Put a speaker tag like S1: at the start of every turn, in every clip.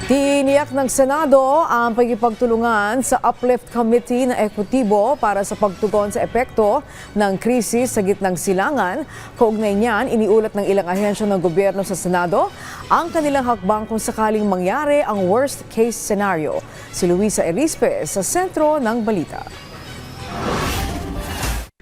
S1: Tiniyak ng Senado ang pagkipagtulungan sa Uplift Committee na ekutibo para sa pagtugon sa epekto ng krisis sa gitnang silangan. Kaugnay niyan, iniulat ng ilang ahensya ng gobyerno sa Senado ang kanilang hakbang kung sakaling mangyari ang worst case scenario. Si Luisa Elispe sa sentro ng balita.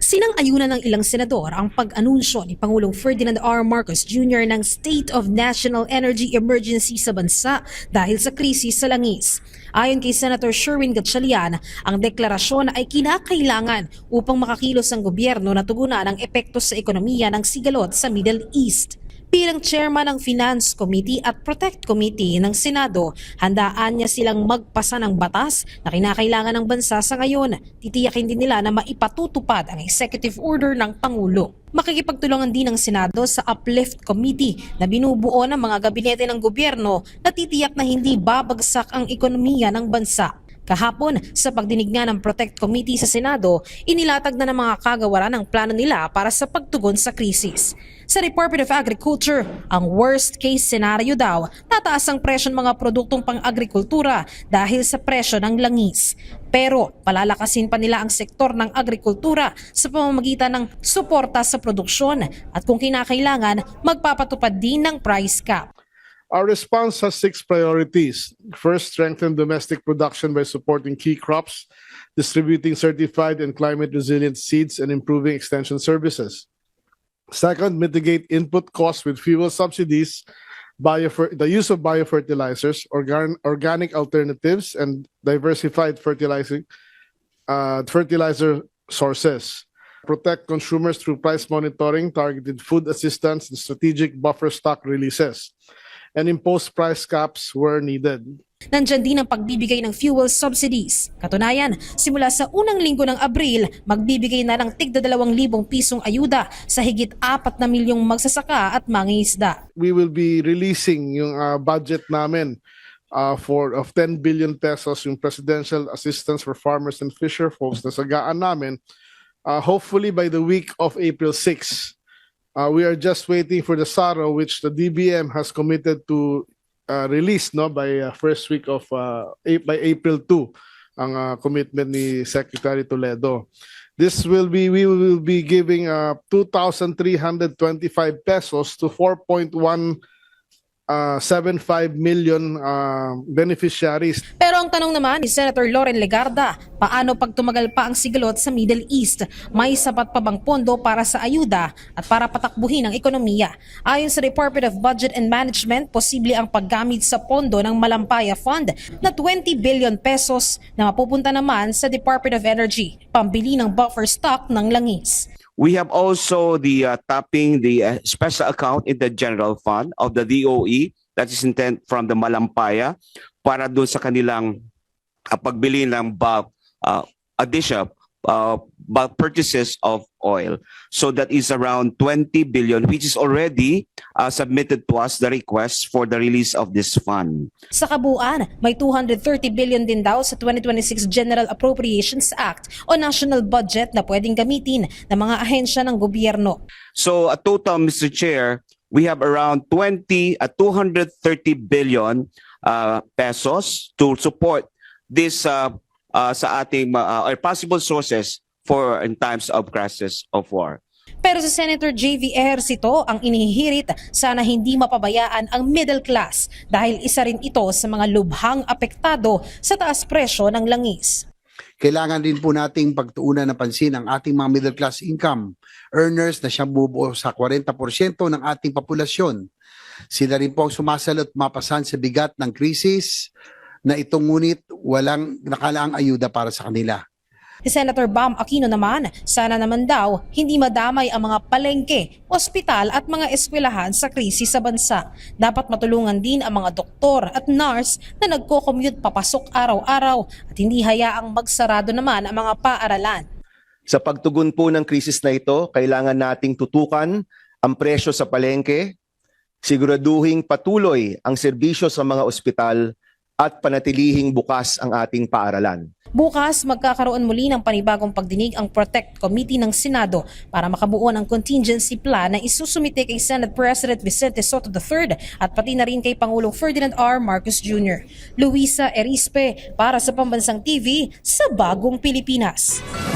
S2: Sinang-ayunan ng ilang senador ang pag-anunsyo ni Pangulong Ferdinand R. Marcos Jr. ng State of National Energy Emergency sa bansa dahil sa krisis sa langis. Ayon kay Senator Sherwin Gatchalian, ang deklarasyon ay kinakailangan upang makakilos ang gobyerno na tugunan ang epekto sa ekonomiya ng sigalot sa Middle East. Bilang chairman ng Finance Committee at Protect Committee ng Senado, handaan niya silang magpasa ng batas na kinakailangan ng bansa sa ngayon. Titiyakin din nila na maipatutupad ang executive order ng Pangulo. Makikipagtulungan din ng Senado sa Uplift Committee na binubuo ng mga gabinete ng gobyerno na titiyak na hindi babagsak ang ekonomiya ng bansa. Kahapon, sa pagdinig nga ng Protect Committee sa Senado, inilatag na ng mga kagawaran ang plano nila para sa pagtugon sa krisis. Sa Department of Agriculture, ang worst case scenario daw, tataas ang presyo ng mga produktong pang-agrikultura dahil sa presyo ng langis. Pero palalakasin pa nila ang sektor ng agrikultura sa pamamagitan ng suporta sa produksyon at kung kinakailangan, magpapatupad din ng price cap.
S3: Our response has 6 priorities. First, strengthen domestic production by supporting key crops, distributing certified and climate-resilient seeds, and improving extension services. Second, mitigate input costs with fuel subsidies, the use of biofertilizers, organic alternatives, and diversified fertilizer sources. Protect consumers through price monitoring, targeted food assistance, and strategic buffer stock releases, and impose price caps where needed.
S2: Nandyan din ang pagbibigay ng fuel subsidies. Katunayan, simula sa unang linggo ng Abril, magbibigay na ng tigda 2,000 pisong ayuda sa higit 4 na milyong magsasaka at mangingisda.
S3: We will be releasing yung budget namin of 10 billion pesos, yung presidential assistance for farmers and fisher folks na sagaan namin, hopefully by the week of April 6. We are just waiting for the SARO, which the DBM has committed to release by first week of by April 2 ang commitment ni Secretary Toledo. We will be giving 2,325 pesos to 4.175 million beneficiaries.
S2: Pero ang tanong naman ni Senator Loren Legarda, paano pag tumagal pa ang sigalot sa Middle East? May sapat pa bang pondo para sa ayuda at para patakbuhin ang ekonomiya? Ayon sa Department of Budget and Management, posible ang paggamit sa pondo ng Malampaya Fund na 20 billion pesos na mapupunta naman sa Department of Energy, pambili ng buffer stock ng langis.
S4: We have also the tapping the special account in the general fund of the DOE that is intent from the Malampaya para doon sa kanilang pagbili ng bulk bulk purchases of oil. So that is around 20 billion, which is already submitted to us the request for the release of this fund.
S2: Sa kabuuan, may 230 billion din daw sa 2026 General Appropriations Act o national budget na pwedeng gamitin ng mga ahensya ng gobyerno.
S4: So a total, Mr. Chair, we have around 230 billion pesos to support this sa ating or possible sources for in times of crisis of war.
S2: Pero sa Senator J.V. Ejercito ang inihirit, sana hindi mapabayaan ang middle class dahil isa rin ito sa mga lubhang apektado sa taas presyo ng langis.
S5: Kailangan din po nating pagtuunan ng pansin ang ating mga middle class income earners na siyang bubuo sa 40% ng ating populasyon. Sila rin po ang sumasalot mapasan sa bigat ng krisis na itong ngunit walang nakalaang ayuda para sa kanila.
S2: Si Senator Bam Aquino naman, sana naman daw hindi madamay ang mga palengke, ospital at mga eskwelahan sa krisis sa bansa. Dapat matulungan din ang mga doktor at nurse na nagko-commute papasok araw-araw at hindi hayaang magsarado naman ang mga paaralan.
S6: Sa pagtugon po ng krisis na ito, kailangan nating tutukan ang presyo sa palengke, siguraduhing patuloy ang serbisyo sa mga ospital at panatilihing bukas ang ating paaralan.
S2: Bukas, magkakaroon muli ng panibagong pagdinig ang Protect Committee ng Senado para makabuo ng contingency plan na isusumite kay Senate President Vicente Sotto III at pati na rin kay Pangulong Ferdinand R. Marcos Jr. Luisa Erispe para sa Pambansang TV sa Bagong Pilipinas.